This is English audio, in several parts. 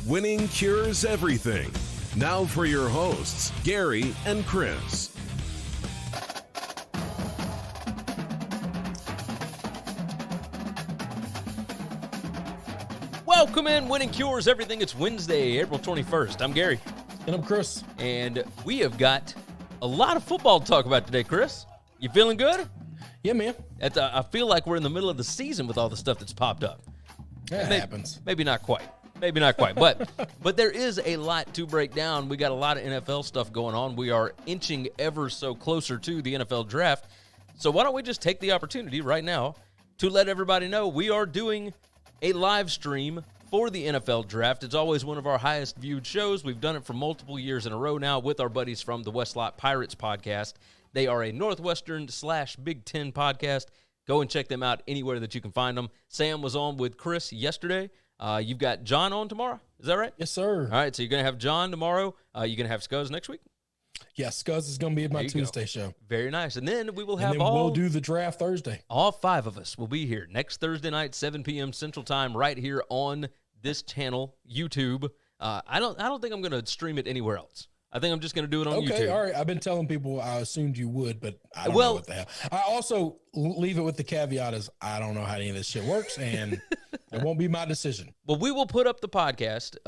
Winning cures everything. Now for your hosts, Gary and Chris. Welcome in, Winning Cures Everything. It's Wednesday, April 21st. I'm Gary. And I'm Chris. And we have got a lot of football to talk about today, Chris. You feeling good? Yeah, man. I feel like we're in the middle of the season with all the stuff that's popped up. That happens. Maybe not quite. But there is a lot to break down. We got a lot of NFL stuff going on. We are inching ever so closer to the NFL draft. So why don't we just take the opportunity right now to let everybody know we are doing a live stream for the NFL draft. It's always one of our highest viewed shows. We've done it for multiple years in a row now with our buddies from the Westlot Pirates podcast. They are a Northwestern/Big Ten podcast. Go and check them out anywhere that you can find them. Sam was on with Chris yesterday. You've got John on tomorrow. Is that right? Yes, sir. All right, so you're going to have John tomorrow. You're going to have Scuzz next week? Yes, Scuzz is going to be at my Tuesday show. Very nice. And then we will have we'll do the draft Thursday. All five of us will be here next Thursday night, 7 p.m. Central Time, right here on this channel, YouTube. I don't think I'm going to stream it anywhere else. I think I'm just going to do it on YouTube. Okay, all right. I've been telling people I assumed you would, but I don't know what the hell. I also leave it with the caveat is I don't know how any of this shit works, and it won't be my decision. Well, we will put up the podcast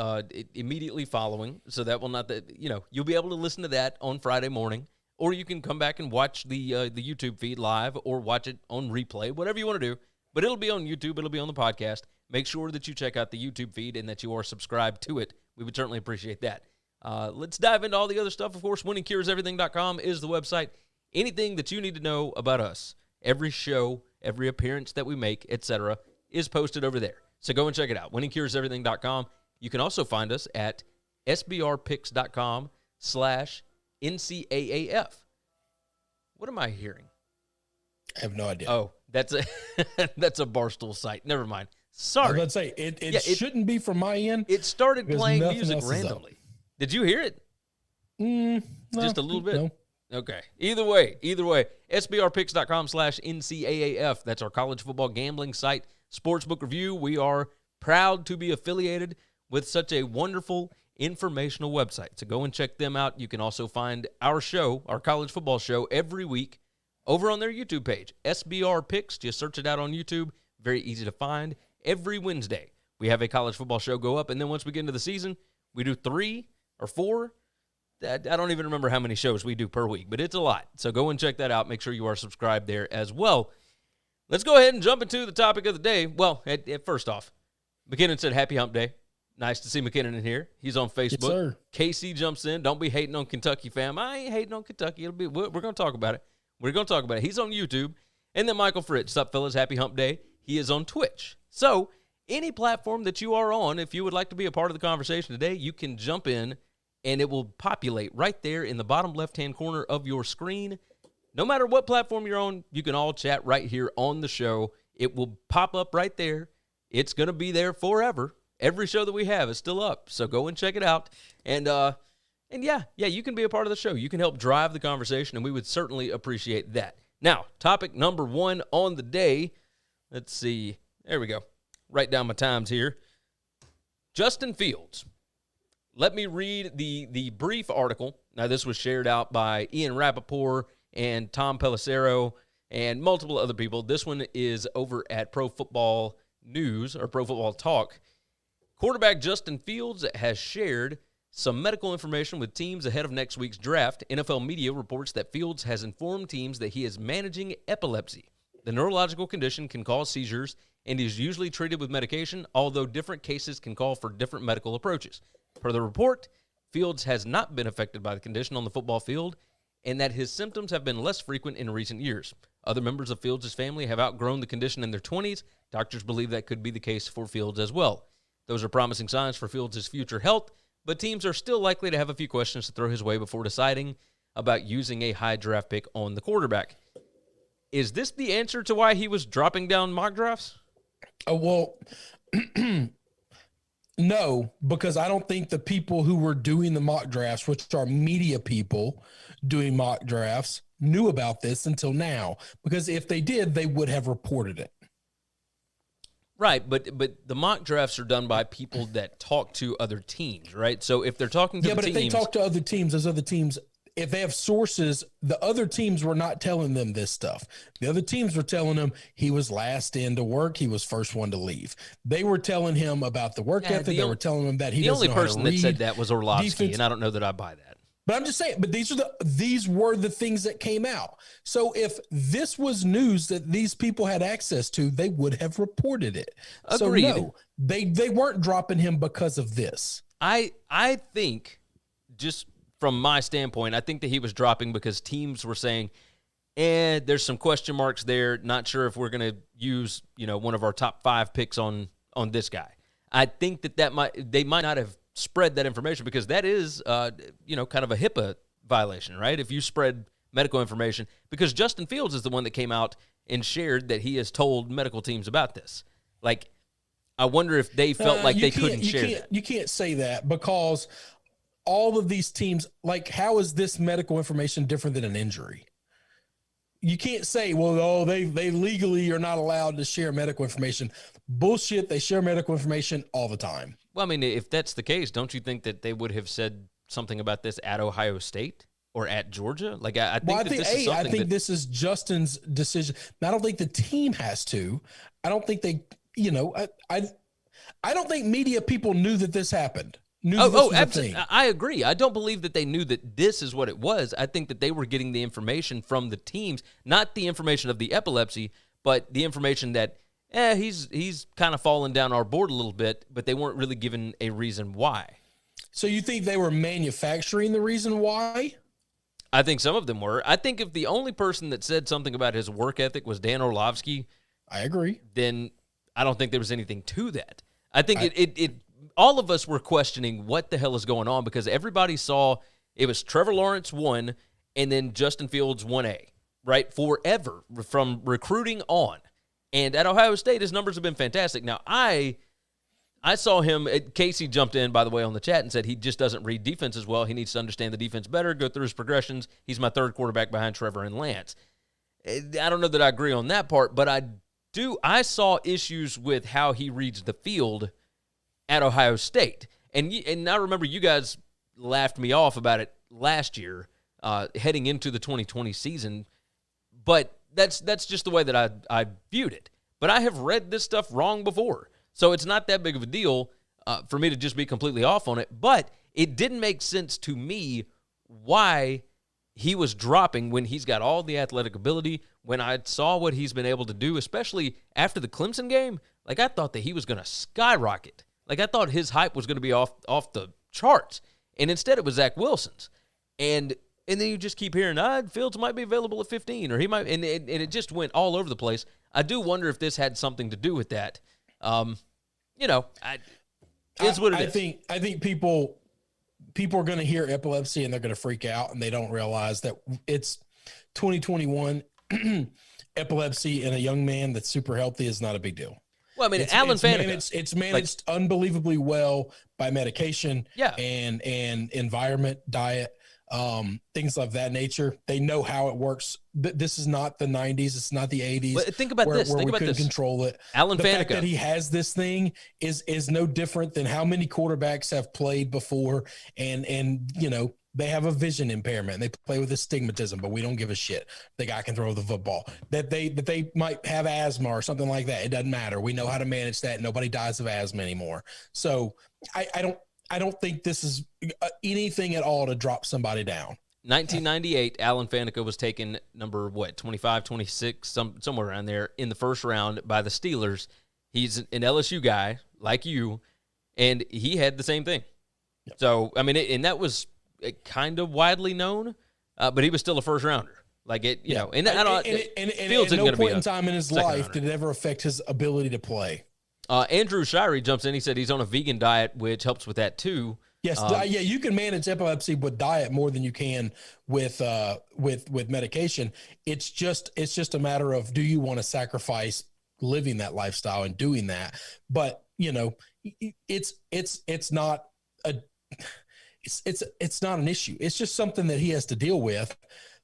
immediately following, so that will not you'll be able to listen to that on Friday morning, or you can come back and watch the YouTube feed live or watch it on replay, whatever you want to do. But it'll be on YouTube. It'll be on the podcast. Make sure that you check out the YouTube feed and that you are subscribed to it. We would certainly appreciate that. Let's dive into all the other stuff. Of course, winningcureseverything.com is the website. Anything that you need to know about us, every show, every appearance that we make, etc., is posted over there. So go and check it out, winningcureseverything.com. You can also find us at sbrpicks.com/NCAAF. What am I hearing? I have no idea. Oh, that's a Barstool site. Never mind. Sorry. I was about to say, it shouldn't be from my end. It started playing music randomly. Did you hear it? No, just a little bit? No. Okay. Either way, sbrpicks.com/NCAAF. That's our college football gambling site, Sportsbook Review. We are proud to be affiliated with such a wonderful informational website. So go and check them out. You can also find our show, our college football show, every week over on their YouTube page, SBR Picks. Just search it out on YouTube. Very easy to find. Every Wednesday, we have a college football show go up, and then once we get into the season, we do 3 or 4. I don't even remember how many shows we do per week, but it's a lot. So go and check that out. Make sure you are subscribed there as well. Let's go ahead and jump into the topic of the day. Well, first off, McKinnon said happy hump day. Nice to see McKinnon in here. He's on Facebook. Yes, sir. KC jumps in. Don't be hating on Kentucky, fam. I ain't hating on Kentucky. We're going to talk about it. He's on YouTube. And then Michael Fritz. What's up, fellas? Happy hump day. He is on Twitch. So any platform that you are on, if you would like to be a part of the conversation today, you can jump in, and it will populate right there in the bottom left-hand corner of your screen. No matter what platform you're on, you can all chat right here on the show. It will pop up right there. It's going to be there forever. Every show that we have is still up, so go and check it out. And yeah, you can be a part of the show. You can help drive the conversation, and we would certainly appreciate that. Now, topic number 1 on the day. Let's see. There we go. Write down my times here. Justin Fields. Let me read the brief article. Now, this was shared out by Ian Rappaport and Tom Pelissero and multiple other people. This one is over at Pro Football News or Pro Football Talk. Quarterback Justin Fields has shared some medical information with teams ahead of next week's draft. NFL media reports that Fields has informed teams that he is managing epilepsy. The neurological condition can cause seizures and is usually treated with medication, although different cases can call for different medical approaches. Per the report, Fields has not been affected by the condition on the football field and that his symptoms have been less frequent in recent years. Other members of Fields' family have outgrown the condition in their 20s. Doctors believe that could be the case for Fields as well. Those are promising signs for Fields' future health, but teams are still likely to have a few questions to throw his way before deciding about using a high draft pick on the quarterback. Is this the answer to why he was dropping down mock drafts? Well, no, because I don't think the people who were doing the mock drafts, which are media people doing mock drafts, knew about this until now. Because if they did, they would have reported it. Right, but the mock drafts are done by people that talk to other teams, right? So if they're talking to but teams, if they talk to other teams, those other teams, if they have sources, the other teams were not telling them this stuff. The other teams were telling them he was last in to work. He was first one to leave. They were telling him about the work ethic. They were telling him that he doesn't know how to read. The only person that said that was Orlovsky, and I don't know that I buy that. But I'm just saying, but these were the things that came out. So if this was news that these people had access to, they would have reported it. Agreed. So no, they weren't dropping him because of this. I think, just from my standpoint, I think that he was dropping because teams were saying, there's some question marks there. Not sure if we're going to use, one of our top 5 picks on this guy. I think they might not have spread that information because that is, kind of a HIPAA violation, right? If you spread medical information, because Justin Fields is the one that came out and shared that he has told medical teams about this. Like, I wonder if they felt like they couldn't share that. You can't say that because all of these teams, like, how is this medical information different than an injury? You can't say, well, they legally are not allowed to share medical information. Bullshit. They share medical information all the time. Well, I mean, if that's the case, don't you think that they would have said something about this at Ohio State or at Georgia? Like, I think this is Justin's decision. I don't think the team has to. I don't think they, I don't think media people knew that this happened. Absolutely. I agree. I don't believe that they knew that this is what it was. I think that they were getting the information from the teams, not the information of the epilepsy, but the information that he's kind of fallen down our board a little bit, but they weren't really given a reason why. So you think they were manufacturing the reason why? I think some of them were. I think if the only person that said something about his work ethic was Dan Orlovsky, I agree. Then I don't think there was anything to that. I think it all of us were questioning what the hell is going on because everybody saw it was Trevor Lawrence 1 and then Justin Fields 1A, right? Forever from recruiting on. And at Ohio State, his numbers have been fantastic. Now, I saw him, Casey jumped in, by the way, on the chat and said he just doesn't read defense as well. He needs to understand the defense better, go through his progressions. He's my third quarterback behind Trevor and Lance. I don't know that I agree on that part, but I saw issues with how he reads the field at Ohio State. And I remember you guys laughed me off about it last year, heading into the 2020 season. But that's just the way that I viewed it. But I have read this stuff wrong before. So it's not that big of a deal for me to just be completely off on it. But it didn't make sense to me why he was dropping when he's got all the athletic ability. When I saw what he's been able to do, especially after the Clemson game, like I thought that he was going to skyrocket. Like I thought his hype was going to be off the charts. And instead it was Zach Wilson's. And then you just keep hearing, Fields might be available at 15, or he might, and it just went all over the place. I do wonder if this had something to do with that. It's what it is. I think people are going to hear epilepsy and they're going to freak out, and they don't realize that it's 2021. Epilepsy in a young man that's super healthy is not a big deal. Well, I mean, Alan Faneca. It's managed unbelievably well by medication, and environment, diet, things of that nature. They know how it works. This is not the 90s. It's not the 80s. But think about this. Where we couldn't control it. Alan Faneca. The fact that he has this thing is no different than how many quarterbacks have played before, and they have a vision impairment. They play with astigmatism, but we don't give a shit. The guy can throw the football. That they might have asthma or something like that. It doesn't matter. We know how to manage that. Nobody dies of asthma anymore. So I don't think this is anything at all to drop somebody down. 1998, Alan Faneca was taken number 25, 26, somewhere around there in the first round by the Steelers. He's an LSU guy like you, and he had the same thing. Yep. So I mean, and that was kind of widely known, but he was still a first rounder. Like it, you know, and Fields at no point in time in his life did it ever affect his ability to play. Andrew Shirey jumps in. He said he's on a vegan diet, which helps with that too. Yes, you can manage epilepsy with diet more than you can with medication. It's just a matter of, do you want to sacrifice living that lifestyle and doing that? But it's not an issue. It's just something that he has to deal with.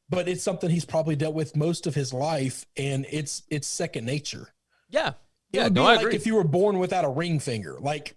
But it's something he's probably dealt with most of his life, and it's second nature. Yeah. It would be like if you were born without a ring finger. Like,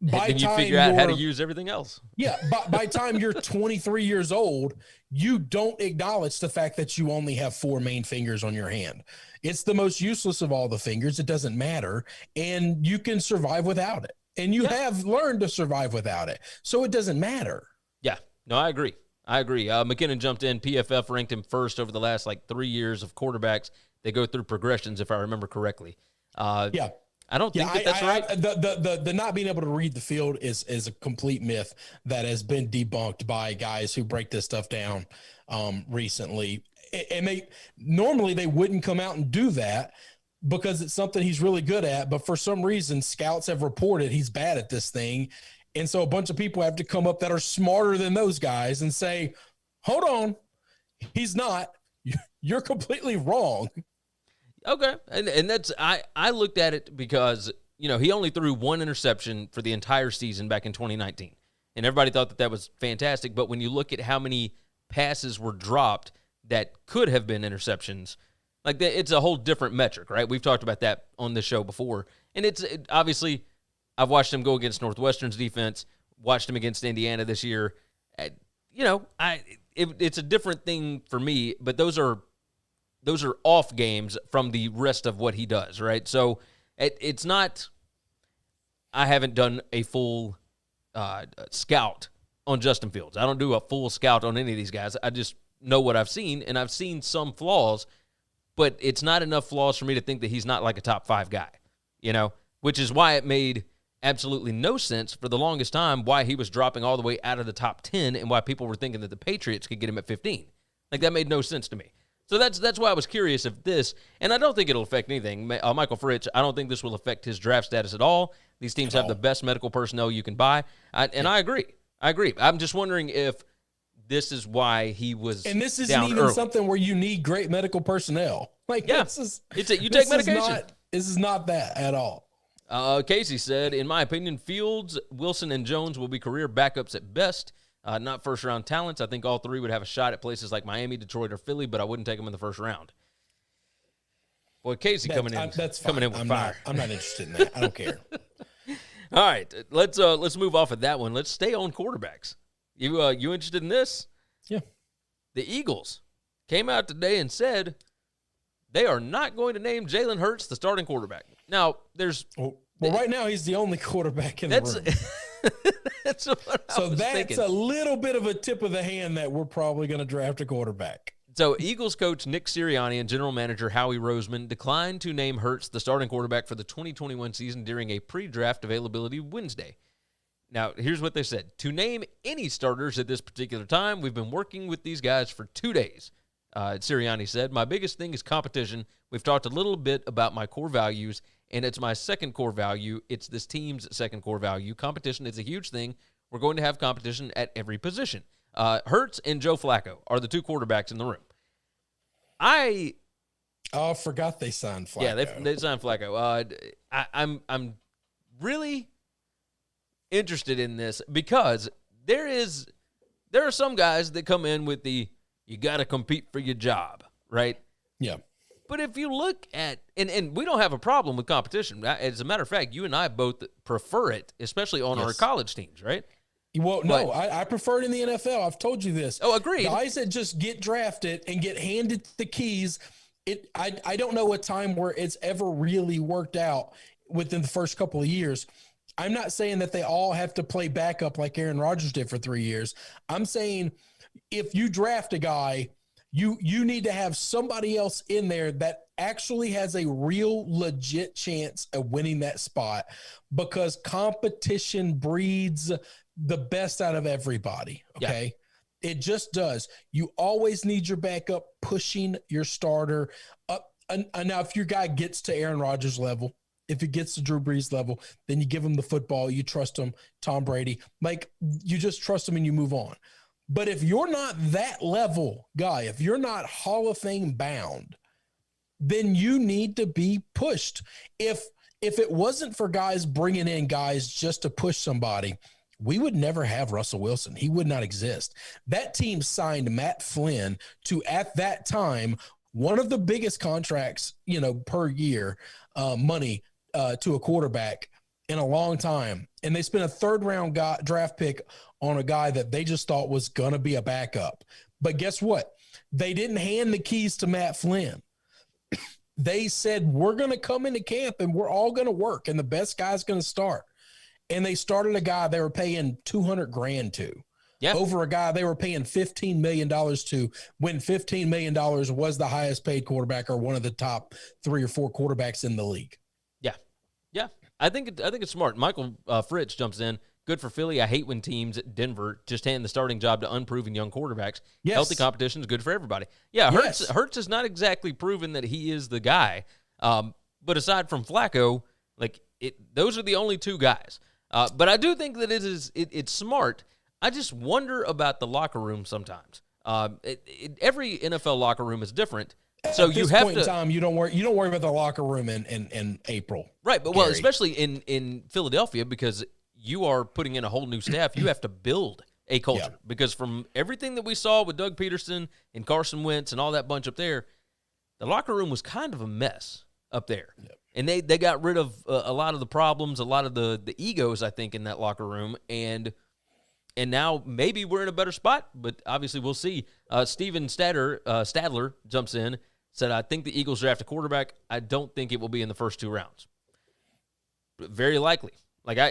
by then you figure out how to use everything else. Yeah, by time you're 23 years old, you don't acknowledge the fact that you only have 4 main fingers on your hand. It's the most useless of all the fingers. It doesn't matter, and you can survive without it. And you have learned to survive without it, so it doesn't matter. Yeah, no, I agree. McKinnon jumped in. PFF ranked him first over the last 3 years of quarterbacks. They go through progressions, if I remember correctly. Yeah. I don't think that's right. The not being able to read the field is a complete myth that has been debunked by guys who break this stuff down recently. And normally they wouldn't come out and do that because it's something he's really good at. But for some reason, scouts have reported he's bad at this thing. And so a bunch of people have to come up that are smarter than those guys and say, hold on, he's not. You're completely wrong. Okay, and that's I looked at it because he only threw 1 interception for the entire season back in 2019, and everybody thought that was fantastic. But when you look at how many passes were dropped that could have been interceptions, it's a whole different metric, right? We've talked about that on this show before, and obviously I've watched him go against Northwestern's defense, watched him against Indiana this year. It's a different thing for me, but those are off games from the rest of what he does, right? So it's not – I haven't done a full scout on Justin Fields. I don't do a full scout on any of these guys. I just know what I've seen, and I've seen some flaws, but it's not enough flaws for me to think that he's not like a top 5 guy, which is why it made absolutely no sense for the longest time why he was dropping all the way out of the top 10 and why people were thinking that the Patriots could get him at 15. That made no sense to me. So that's why I was curious if this, and I don't think it'll affect anything. Michael Fritz, I don't think this will affect his draft status at all. These teams have the best medical personnel you can buy, and I agree. I'm just wondering if this is why he was. And this isn't even something where you need great medical personnel. You take medication. This is not that at all. Casey said, in my opinion, Fields, Wilson, and Jones will be career backups at best. Not first-round talents. I think all 3 would have a shot at places like Miami, Detroit, or Philly, but I wouldn't take them in the first round. Boy, Casey coming in with fire. I'm not interested in that. I don't care. All right, let's move off of that one. Let's stay on quarterbacks. You interested in this? Yeah. The Eagles came out today and said they are not going to name Jalen Hurts the starting quarterback. Now, right now he's the only quarterback in the room. That's what I was thinking. A little bit of a tip of the hand that we're probably going to draft a quarterback. So Eagles coach Nick Sirianni and general manager Howie Roseman declined to name Hurts the starting quarterback for the 2021 season during a pre-draft availability Wednesday. Now, here's what they said. To name any starters at this particular time, we've been working with these guys for 2 days. Sirianni said, my biggest thing is competition. We've talked a little bit about my core values, and it's my second core value. It's this team's second core value. Competition is a huge thing. We're going to have competition at every position. Hurts and Joe Flacco are the 2 quarterbacks in the room. I forgot they signed Flacco. Yeah, they signed Flacco. I'm really interested in this because there are some guys that come in with you got to compete for your job, right? Yeah. But if you look at, and we don't have a problem with competition. As a matter of fact, you and I both prefer it, especially on our college teams, right? Well, no, I prefer it in the NFL. I've told you this. Oh, agreed. Guys that just get drafted and get handed the keys, I don't know a time where it's ever really worked out within the first couple of years. I'm not saying that they all have to play backup like Aaron Rodgers did for 3 years. I'm saying if you draft a guy, you need to have somebody else in there that actually has a real legit chance of winning that spot, because competition breeds the best out of everybody. Okay. Yeah. It just does. You always need your backup pushing your starter up. And now if your guy gets to Aaron Rodgers level, if it gets to Drew Brees level, then you give him the football, you trust him, Tom Brady, you just trust him and you move on. But if you're not that level guy, if you're not Hall of Fame bound, then you need to be pushed. If it wasn't for guys bringing in guys just to push somebody, we would never have Russell Wilson. He would not exist. That team signed Matt Flynn to, at that time, one of the biggest contracts, per year, money to a quarterback in a long time, and they spent a third-round draft pick on a guy that they just thought was going to be a backup. But guess what? They didn't hand the keys to Matt Flynn. They said, we're going to come into camp and we're all going to work and the best guy's going to start. And they started a guy they were paying $200,000 to. Yeah. Over a guy they were paying $15 million to, when $15 million was the highest paid quarterback or one of the top 3 or 4 quarterbacks in the league. Yeah. Yeah. I think it's smart. Michael Fritz jumps in. Good for Philly. I hate when teams at Denver just hand the starting job to unproven young quarterbacks. Yes. Healthy competition is good for everybody. Yeah, Hurts has not exactly proven that he is the guy. But aside from Flacco, those are the only 2 guys. But I do think that it's smart. I just wonder about the locker room sometimes. Every NFL locker room is different. So at this point in time, you don't worry about the locker room in April. Right, but well, especially in Philadelphia, because you are putting in a whole new staff. You have to build a culture because from everything that we saw with Doug Peterson and Carson Wentz and all that bunch up there, the locker room was kind of a mess up there. Yep. And they got rid of a lot of the problems, a lot of the egos, I think, in that locker room. And now maybe we're in a better spot, but obviously we'll see. Steven Stadler jumps in, said, I think the Eagles draft a quarterback. I don't think it will be in the first 2 rounds. Very likely.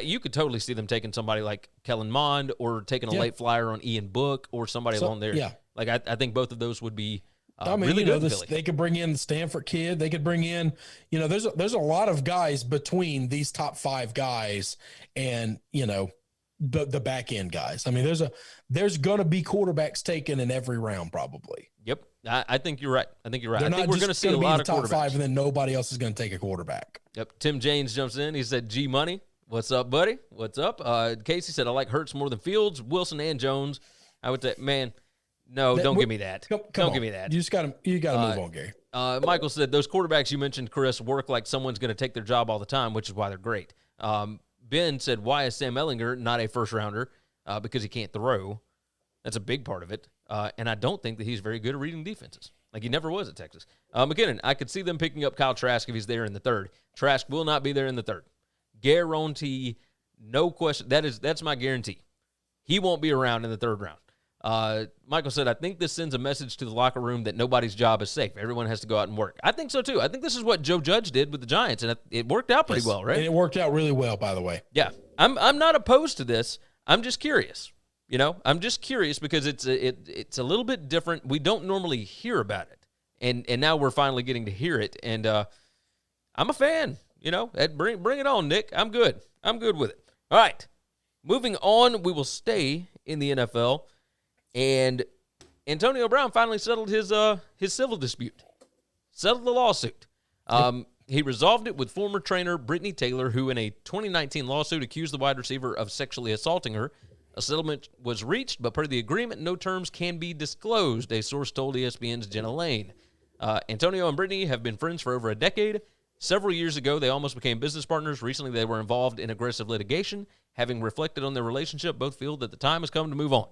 You could totally see them taking somebody like Kellen Mond or taking a late flyer on Ian Book or somebody along there. Yeah. I think both of those would be really good. They could bring in the Stanford kid. They could bring in, there's a lot of guys between these top 5 guys and, the back end guys. I mean, there's going to be quarterbacks taken in every round probably. Yep. I think you're right. I think we're going to see a lot of top quarterbacks. 5 and then nobody else is going to take a quarterback. Yep. Tim James jumps in. He said, G Money. What's up, buddy? What's up? Casey said, I like Hurts more than Fields, Wilson, and Jones. I would say, man, no, don't give me that. Don't give me that. You gotta move on, Gary. Michael said, those quarterbacks you mentioned, Chris, work like someone's going to take their job all the time, which is why they're great. Ben said, why is Sam Ehlinger not a first-rounder? Because he can't throw. That's a big part of it. And I don't think that he's very good at reading defenses. He never was at Texas. McKinnon, I could see them picking up Kyle Trask if he's there in the 3rd. Trask will not be there in the 3rd. Guarantee, no question. That's my guarantee. He won't be around in the 3rd round. Michael said, I think this sends a message to the locker room that nobody's job is safe. Everyone has to go out and work. I think so, too. I think this is what Joe Judge did with the Giants, and it worked out pretty well, right? And it worked out really well, by the way. Yeah. I'm not opposed to this. I'm just curious. I'm just curious because it's a little bit different. We don't normally hear about it, and now we're finally getting to hear it, and I'm a fan. Bring it on, Nick. I'm good. I'm good with it. All right. Moving on, we will stay in the NFL. And Antonio Brown finally settled his civil dispute. Settled the lawsuit. He resolved it with former trainer Brittany Taylor, who in a 2019 lawsuit accused the wide receiver of sexually assaulting her. A settlement was reached, but per the agreement, no terms can be disclosed, a source told ESPN's Jenna Lane. Antonio and Brittany have been friends for over a decade. Several years ago, they almost became business partners. Recently, they were involved in aggressive litigation. Having reflected on their relationship, both feel that the time has come to move on.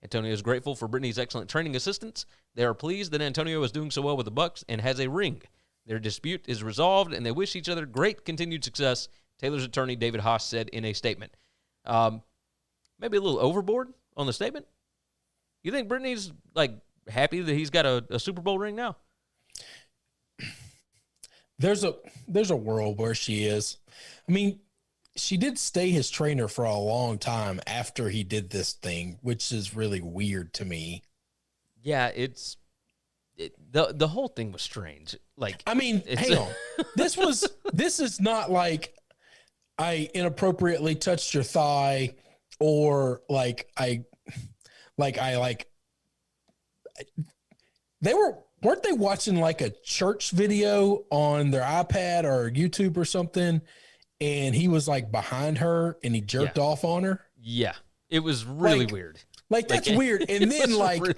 Antonio is grateful for Brittany's excellent training assistance. They are pleased that Antonio is doing so well with the Bucs and has a ring. Their dispute is resolved, and they wish each other great continued success, Taylor's attorney David Haas said in a statement. Maybe a little overboard on the statement? You think Brittany's, happy that he's got a Super Bowl ring now? There's a world where she is. I mean, she did stay his trainer for a long time after he did this thing, which is really weird to me. Yeah, the whole thing was strange. Hang on. This is not like I inappropriately touched your thigh or weren't they watching a church video on their iPad or YouTube or something, and he was then her and he jerked off on her? Yeah. It was really weird. That's weird. And then really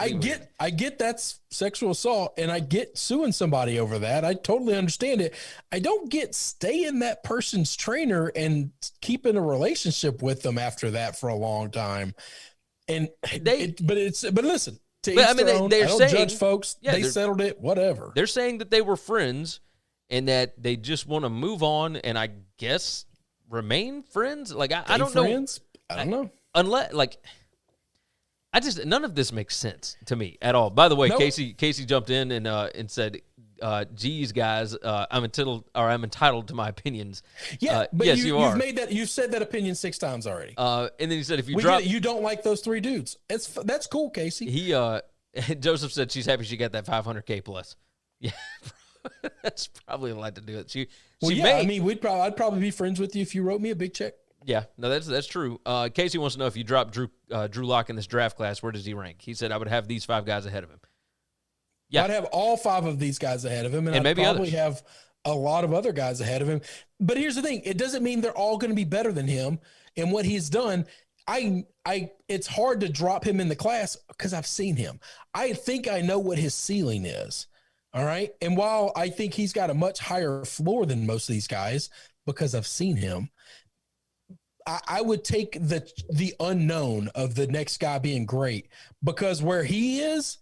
I get that's sexual assault and I get suing somebody over that. I totally understand it. I don't get staying that person's trainer and keeping a relationship with them after that for a long time. And listen, I don't judge folks. Yeah, they settled it, whatever. They're saying that they were friends and that they just want to move on and I guess remain friends. Like, I don't know. I don't know. Unless, like, none of this makes sense to me at all. By the way, Nope. Casey jumped in and said, geez, guys, I'm entitled to my opinions. Yeah, but yes, you are. You've said that opinion 6 times already. And then he said, if you We drop, get it. You don't like those 3 dudes. That's cool, Casey. Joseph said she's happy she got that $500K plus. Yeah, that's probably a lot to do with it. I mean, I'd probably be friends with you if you wrote me a big check. Yeah, no, that's true. Casey wants to know if you drop Drew Lock in this draft class, where does he rank? He said I would have these 5 guys ahead of him. Yeah, I'd have all 5 of these guys ahead of him, and I'd maybe probably others. have a lot of other guys ahead of him. But here's the thing: it doesn't mean they're all going to be better than him and what he's done. It's hard to drop him in the class because I've seen him. I think I know what his ceiling is. All right, and while I think he's got a much higher floor than most of these guys because I've seen him, I would take the unknown of the next guy being great, because where he is,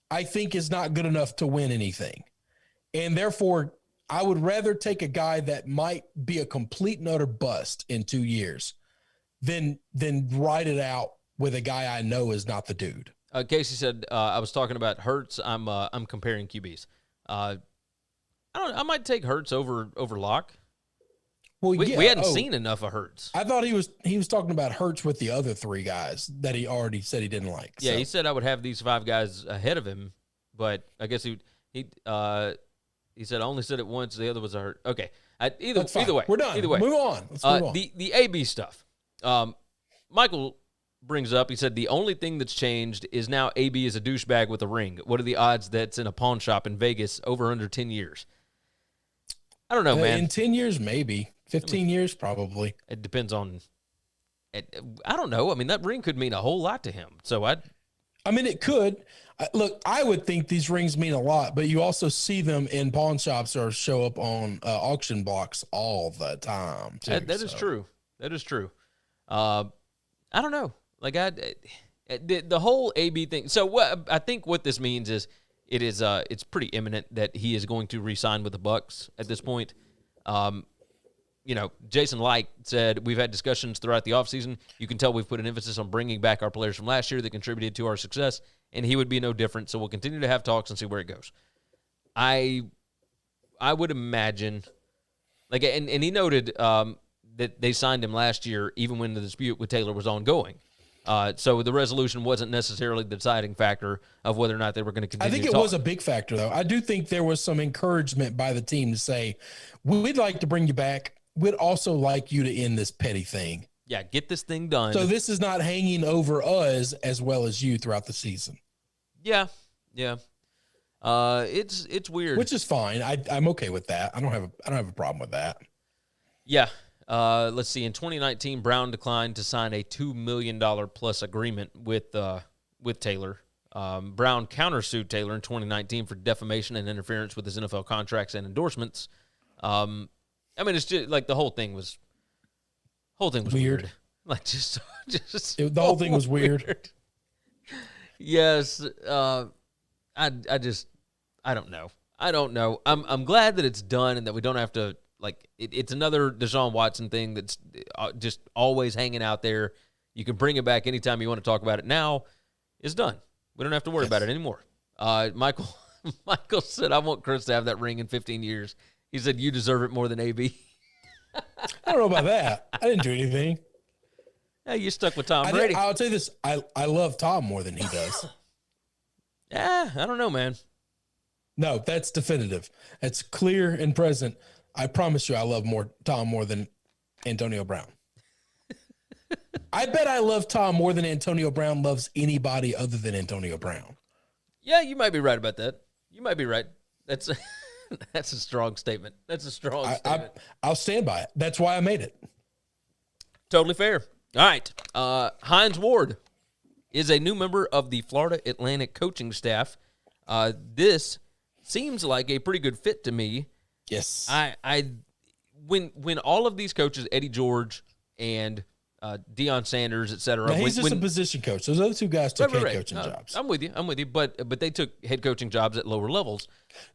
I think is not good enough to win anything. And therefore, I would rather take a guy that might be a complete and utter bust in 2 years than ride it out with a guy I know is not the dude. Casey said, I was talking about Hurts. I'm comparing QBs. I might take Hurts over Locke. Well, we hadn't seen enough of Hurts. I thought he was talking about Hurts with the other 3 guys that he already said he didn't like. Yeah, so. he said I would have these 5 guys ahead of him, but I guess he said I only said it once. The other was a Hurt. Okay, either way, we're done. Either way, move on. Let's move on. The AB stuff. Michael brings up. He said the only thing that's changed is now AB is a douchebag with a ring. What are the odds that's in a pawn shop in Vegas under 10 years? I don't know, man. In 10 years, maybe. 15 years, probably. It depends on. I don't know. I mean, that ring could mean a whole lot to him. So I mean, it could. Look, I would think these rings mean a lot, but you also see them in pawn shops or show up on auction blocks all the time, too. That is true. That is true. I don't know. Like, the whole AB thing. So what I think what this means is it's pretty imminent that he is going to re-sign with the Bucs at this point. Jason Light said, we've had discussions throughout the offseason. You can tell we've put an emphasis on bringing back our players from last year that contributed to our success, and he would be no different. So we'll continue to have talks and see where it goes. I would imagine, like, and he noted that they signed him last year even when the dispute with Taylor was ongoing. So the resolution wasn't necessarily the deciding factor of whether or not they were going to continue. I think it was a big factor, though. I do think there was some encouragement by the team to say, we'd like to bring you back. We'd also like you to end this petty thing. Yeah, get this thing done. So this is not hanging over us as well as you throughout the season. Yeah. It's weird, which is fine. I'm okay with that. I don't have a problem with that. Yeah. Let's see. In 2019, Brown declined to sign a $2 million plus agreement with Taylor. Brown countersued Taylor in 2019 for defamation and interference with his NFL contracts and endorsements. I mean, it's just like the whole thing was weird. Like the whole thing was weird. Yes. I don't know. I'm glad that it's done and that we don't have to, like, it's another Deshaun Watson thing that's just always hanging out there. You can bring it back anytime you want to talk about it. Now it's done. We don't have to worry about it anymore. Michael said, I want Chris to have that ring in 15 years. He said, you deserve it more than AB. I don't know about that. I didn't do anything. Yeah, you stuck with Tom Brady. I'll tell you this. I love Tom more than he does. Yeah, I don't know, man. No, that's definitive. It's clear and present. I promise you I love Tom more than Antonio Brown. I bet I love Tom more than Antonio Brown loves anybody other than Antonio Brown. Yeah, you might be right about that. You might be right. That's a strong statement. That's a strong statement. I'll stand by it. That's why I made it. Totally fair. All right. Hines Ward is a new member of the Florida Atlantic coaching staff. This seems like a pretty good fit to me. Yes. When all of these coaches, Eddie George and Deion Sanders, et cetera. Now, he's just a position coach. Those other two guys took head coaching jobs. I'm with you. But they took head coaching jobs at lower levels.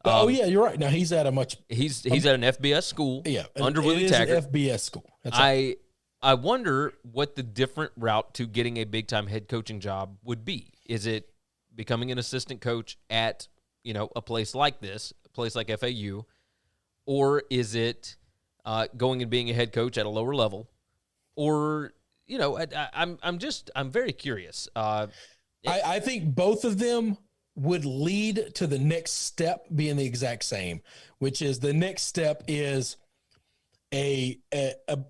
Yeah, you're right. Now he's at a much. He's at an FBS school. Yeah, under Willie Taggart. An FBS school. That's right. I wonder what the different route to getting a big time head coaching job would be. Is it becoming an assistant coach at a place like this, a place like FAU, or is it going and being a head coach at a lower level, or I'm very curious. I think both of them would lead to the next step being the exact same, which is the next step is an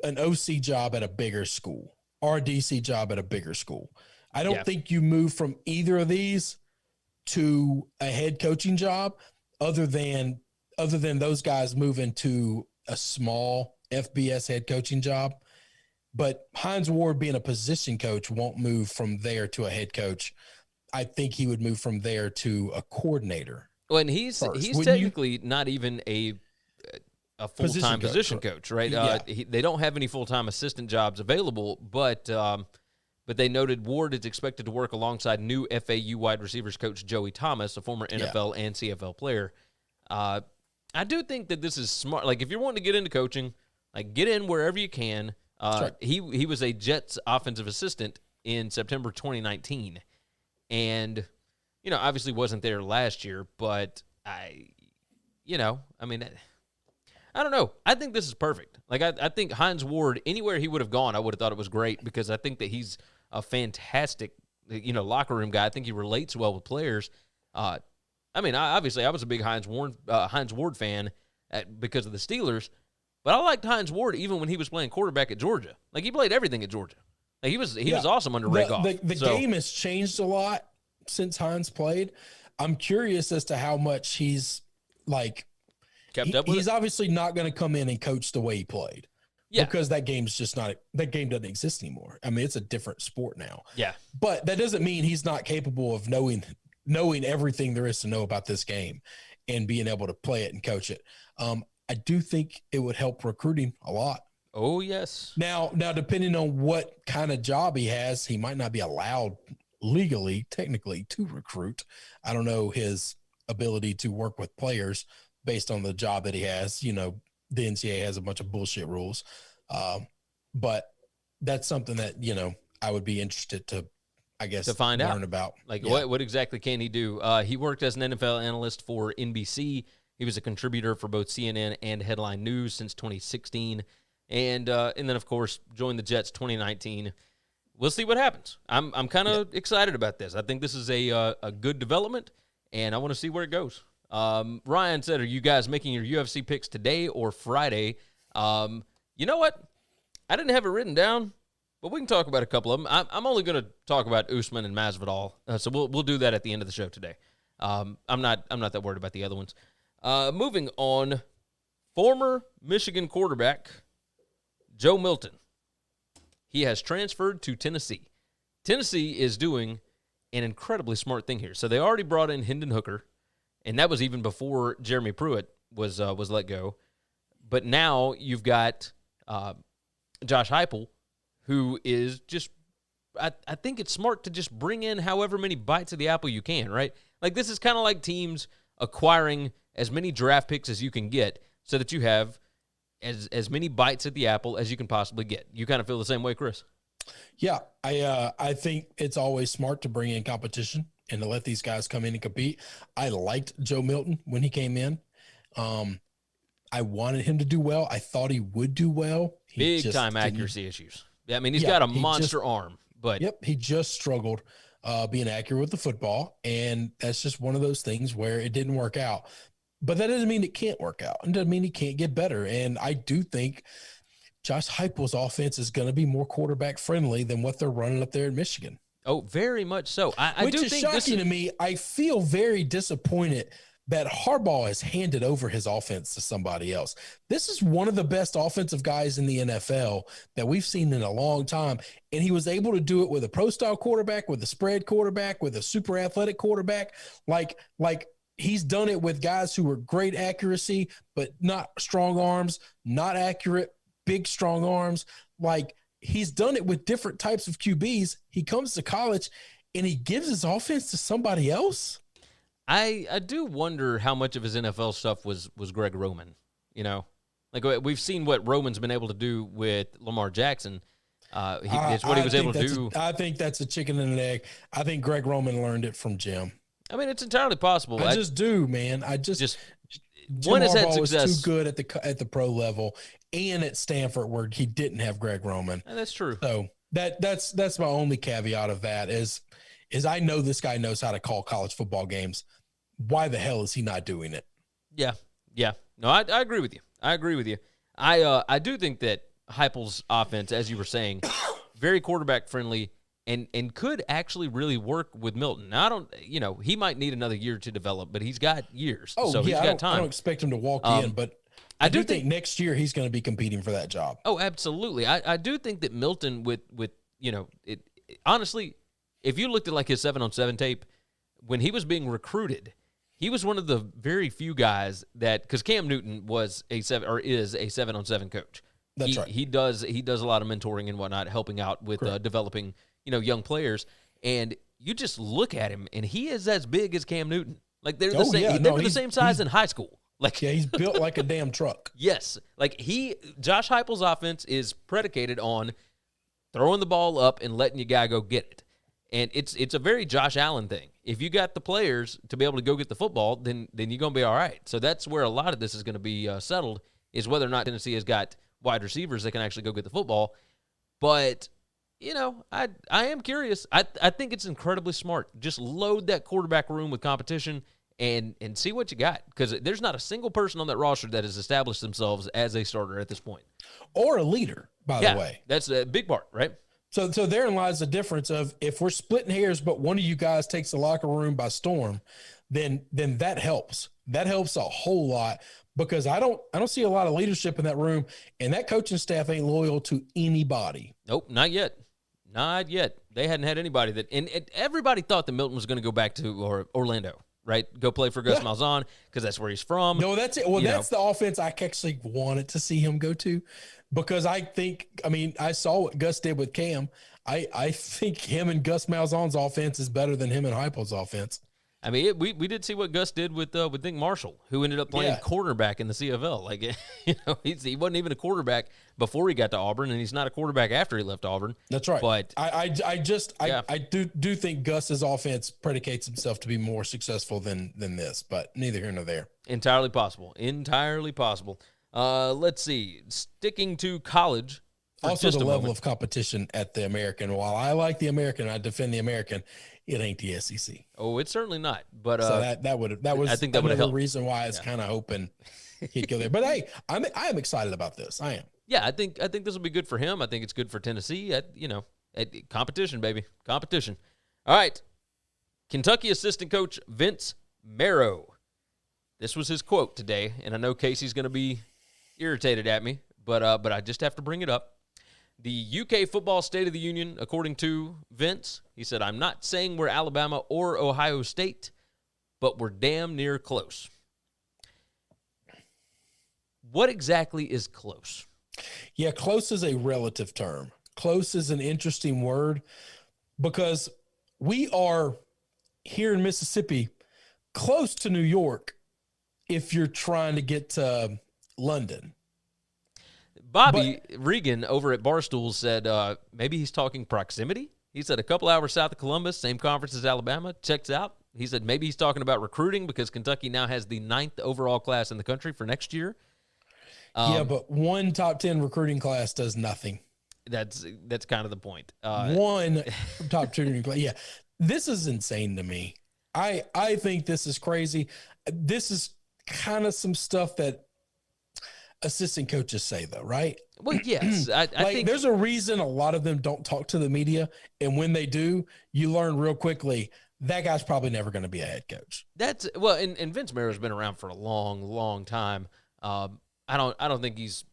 OC job at a bigger school or a DC job at a bigger school. I don't think you move from either of these to a head coaching job other than those guys move into a small FBS head coaching job. But Hines Ward being a position coach won't move from there to a head coach. I think he would move from there to a coordinator. Well, and he's technically not even a full-time position coach, right? Yeah. They don't have any full-time assistant jobs available, but they noted Ward is expected to work alongside new FAU wide receivers coach Joey Thomas, a former NFL and CFL player. I do think that this is smart. Like, if you're wanting to get into coaching, like, get in wherever you can. Right. He was a Jets offensive assistant in September 2019, and obviously wasn't there last year. But I don't know. I think this is perfect. Like, I think Hines Ward, anywhere he would have gone, I would have thought it was great because I think that he's a fantastic, locker room guy. I think he relates well with players. I was a big Hines Ward fan because of the Steelers, but I liked Hines Ward even when he was playing quarterback at Georgia. Like, he played everything at Georgia. Like, he was awesome under Ray Goff. The game has changed a lot since Hines played. I'm curious as to how much he's kept up with he's obviously not going to come in and coach the way he played. Yeah. Because that game doesn't exist anymore. I mean, it's a different sport now. Yeah. But that doesn't mean he's not capable of knowing everything there is to know about this game and being able to play it and coach it. I do think it would help recruiting a lot. Oh, yes. Now, depending on what kind of job he has, he might not be allowed legally, technically, to recruit. I don't know his ability to work with players based on the job that he has. The NCAA has a bunch of bullshit rules. But that's something that, I would be interested to find learn about. Like, what exactly can he do? He worked as an NFL analyst for NBC. He was a contributor for both CNN and Headline News since 2016. And then, of course, joined the Jets 2019. We'll see what happens. I'm kind of excited about this. I think this is a good development, and I want to see where it goes. Ryan said, are you guys making your UFC picks today or Friday? You know what? I didn't have it written down, but we can talk about a couple of them. I'm only going to talk about Usman and Masvidal, so we'll do that at the end of the show today. I'm not that worried about the other ones. Moving on, former Michigan quarterback Joe Milton. He has transferred to Tennessee. Tennessee is doing an incredibly smart thing here. So they already brought in Hendon Hooker, and that was even before Jeremy Pruitt was let go. But now you've got Josh Heupel, who is just I think it's smart to just bring in however many bites of the apple you can, right? Like, this is kind of like teams acquiring as many draft picks as you can get so that you have as many bites at the apple as you can possibly get. You kind of feel the same way, Chris? Yeah, I think it's always smart to bring in competition and to let these guys come in and compete. I liked Joe Milton when he came in. I wanted him to do well. I thought he would do well. Big time accuracy issues. Yeah, I mean, he's got a monster arm, but he just struggled being accurate with the football, and that's just one of those things where it didn't work out. But that doesn't mean it can't work out. It doesn't mean he can't get better. And I do think Josh Heupel's offense is going to be more quarterback friendly than what they're running up there in Michigan. Oh, very much so. Which is shocking to me. I feel very disappointed that Harbaugh has handed over his offense to somebody else. This is one of the best offensive guys in the NFL that we've seen in a long time. And he was able to do it with a pro-style quarterback, with a spread quarterback, with a super athletic quarterback. Like he's done it with guys who were great accuracy, but not strong arms, not accurate, big, strong arms. Like, he's done it with different types of QBs. He comes to college and he gives his offense to somebody else. I do wonder how much of his NFL stuff was Greg Roman. You know, like we've seen what Roman's been able to do with Lamar Jackson. It's what he was able to do. I think that's a chicken and an egg. I think Greg Roman learned it from Jim. I mean, it's entirely possible. I just do, man. Jim one has had Harbaugh success. was too good at the pro level and at Stanford where he didn't have Greg Roman. And that's true. So that's my only caveat of that is I know this guy knows how to call college football games. Why the hell is he not doing it? Yeah. No, I agree with you. I do think that Heupel's offense, as you were saying, very quarterback friendly and could actually really work with Milton. Now, he might need another year to develop, but he's got years. Oh, so yeah, he's got time. I don't expect him to walk in, but I do think next year he's going to be competing for that job. Oh, absolutely. I do think that Milton with honestly, if you looked at like his 7-on-7 tape, when he was being recruited, he was one of the very few guys that, because Cam Newton is a 7-on-7 coach. That's right. He does a lot of mentoring and whatnot, helping out with developing young players. And you just look at him, and he is as big as Cam Newton. Like they're the same. They were the same size in high school. Like he's built like a damn truck. Yes, like Josh Heupel's offense is predicated on throwing the ball up and letting your guy go get it. And it's a very Josh Allen thing. If you got the players to be able to go get the football, then you're going to be all right. So that's where a lot of this is going to be settled, is whether or not Tennessee has got wide receivers that can actually go get the football. But, I am curious. I think it's incredibly smart. Just load that quarterback room with competition and see what you got. Because there's not a single person on that roster that has established themselves as a starter at this point. Or a leader, by the way. That's a big part, right? So therein lies the difference of if we're splitting hairs, but one of you guys takes the locker room by storm, then that helps. That helps a whole lot because I don't see a lot of leadership in that room, and that coaching staff ain't loyal to anybody. Nope, not yet. Not yet. They hadn't had anybody that, and everybody thought that Milton was going to go back to Orlando, right? Go play for Gus Malzahn because that's where he's from. No, that's it. Well, that's the offense I actually wanted to see him go to. Because I saw what Gus did with Cam. I think him and Gus Malzahn's offense is better than him and Heupel's offense. I mean, we did see what Gus did with Nick Marshall, who ended up playing quarterback in the CFL. Like, he wasn't even a quarterback before he got to Auburn, and he's not a quarterback after he left Auburn. That's right. But I do think Gus's offense predicates himself to be more successful than this, but neither here nor there. Entirely possible. Let's see. Sticking to college. Also, the level of competition at the American. While I like the American, I defend the American. It ain't the SEC. Oh, it's certainly not. But so that was I think that would have helped. Reason why I was kind of hoping he'd go there. But hey, I am excited about this. I am. Yeah, I think this will be good for him. I think it's good for Tennessee. Competition, baby, competition. All right, Kentucky assistant coach Vince Marrow. This was his quote today, and I know Casey's going to be irritated at me, but I just have to bring it up. The UK football State of the Union, according to Vince, he said, "I'm not saying we're Alabama or Ohio State, but we're damn near close." What exactly is close? Yeah, close is a relative term. Close is an interesting word because we are here in Mississippi close to New York if you're trying to get to London. Bobby Regan over at Barstool said maybe he's talking proximity. He said a couple hours south of Columbus, same conference as Alabama, checks out. He said maybe he's talking about recruiting because Kentucky now has the 9th overall class in the country for next year. Yeah, but one top 10 recruiting class does nothing. That's kind of the point. One top 10 recruiting class. Yeah, this is insane to me. I think this is crazy. This is kind of some stuff that assistant coaches say, though, right? Well, yes. I think there's a reason a lot of them don't talk to the media, and when they do, you learn real quickly that guy's probably never going to be a head coach. And Vince Marrow's been around for a long, long time. I don't think he's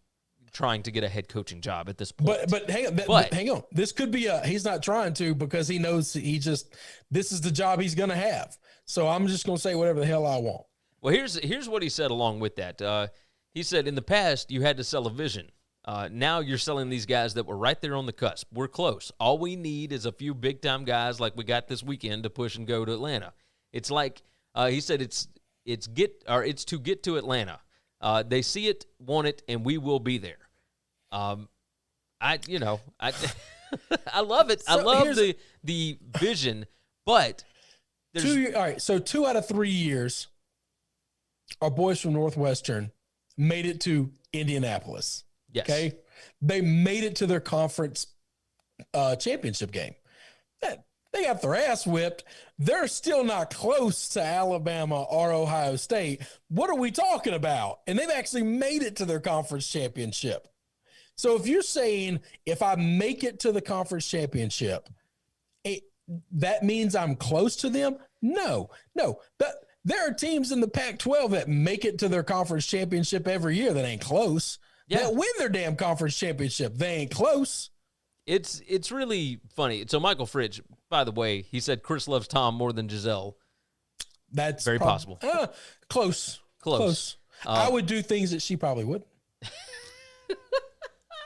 trying to get a head coaching job at this point. But hang on. This could be he's not trying to because he knows this is the job he's going to have. So I'm just going to say whatever the hell I want. Well, here's what he said along with that. He said, in the past, you had to sell a vision. Now you're selling these guys that were right there on the cusp. We're close. All we need is a few big-time guys like we got this weekend to push and go to Atlanta. It's like he said it's to get to Atlanta. They see it, want it, and we will be there. I I love it. I love the vision, but all right, so 2 out of 3 years, our boys from Northwestern made it to Indianapolis. Yes. Okay. They made it to their conference championship game. They got their ass whipped. They're still not close to Alabama or Ohio State. What are we talking about? And they've actually made it to their conference championship. So if you're saying if I make it to the conference championship, that means I'm close to them? No. There are teams in the Pac-12 that make it to their conference championship every year that ain't close. Yeah. That win their damn conference championship. They ain't close. It's really funny. So Michael Fritch, by the way, he said Chris loves Tom more than Giselle. That's very possible. Close. I would do things that she probably wouldn't.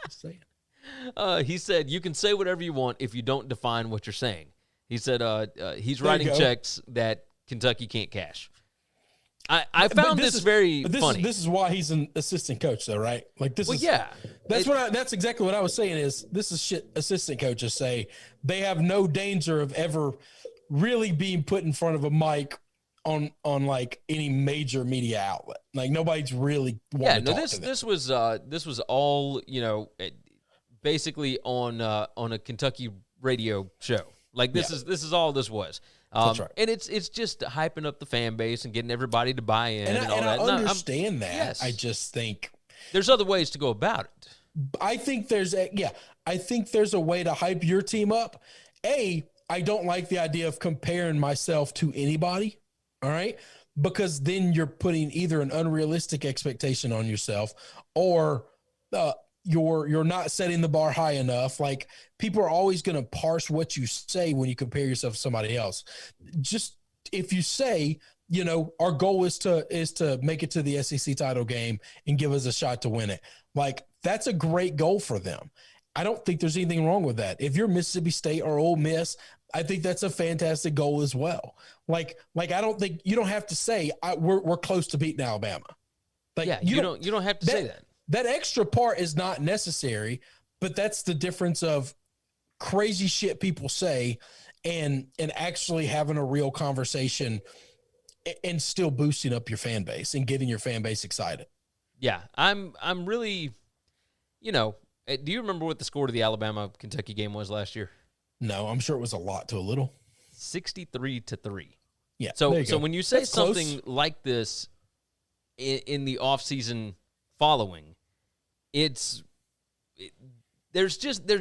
Just saying. He said, you can say whatever you want if you don't define what you're saying. He said he's writing checks that Kentucky can't cash. I found this very funny. This is why he's an assistant coach, though, right? Like this is yeah. That's exactly what I was saying. Is this is shit assistant coaches say they have no danger of ever really being put in front of a mic on like any major media outlet. Like nobody's really wanting to talk to them. This was all basically on a Kentucky radio show. Like this is all this was. That's right. And it's just hyping up the fan base and getting everybody to buy in and all that. I understand that. Yes. I just think there's other ways to go about it. I think there's a way to hype your team up. I don't like the idea of comparing myself to anybody. All right. Because then you're putting either an unrealistic expectation on yourself or you're not setting the bar high enough. Like people are always going to parse what you say when you compare yourself to somebody else. Just if you say, our goal is to make it to the SEC title game and give us a shot to win it. Like that's a great goal for them. I don't think there's anything wrong with that. If you're Mississippi State or Ole Miss, I think that's a fantastic goal as well. Like I don't think you don't have to say we're close to beating Alabama. Like you don't have to say that. That extra part is not necessary, but that's the difference of crazy shit people say and actually having a real conversation and still boosting up your fan base and getting your fan base excited. Yeah, I'm really, do you remember what the score to the Alabama-Kentucky game was last year? No, I'm sure it was a lot to a little. 63-3. Yeah. So when you say something like this in the offseason following, there's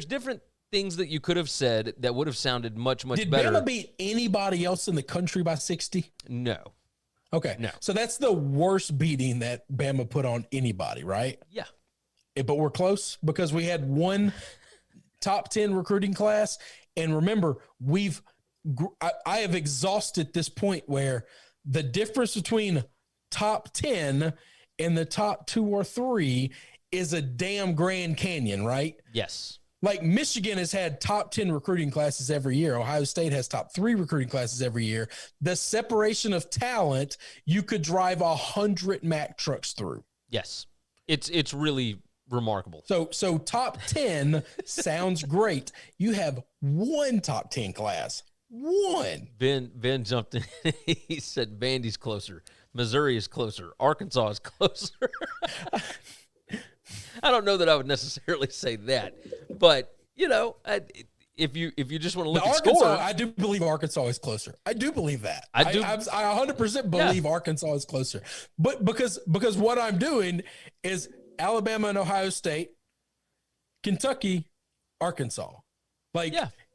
different things that you could have said that would have sounded much better. Did Bama beat anybody else in the country by 60? No. Okay. No. So that's the worst beating that Bama put on anybody, right? Yeah. But we're close because we had one top 10 recruiting class. And remember, I have exhausted this point where the difference between top 10 and the top 2 or 3 is a damn Grand Canyon, right? Yes. Like Michigan has had top 10 recruiting classes every year. Ohio State has top 3 recruiting classes every year. The separation of talent, you could drive 100 Mack trucks through. Yes. It's really remarkable. So top 10 sounds great. You have one top 10 class. One. Ben jumped in. He said Vandy's closer. Missouri is closer. Arkansas is closer. I don't know that I would necessarily say that, but if you just want to look at Arkansas, score, I do believe Arkansas is closer. I do believe that. I 100% believe Arkansas is closer. But because what I'm doing is Alabama and Ohio State, Kentucky, Arkansas.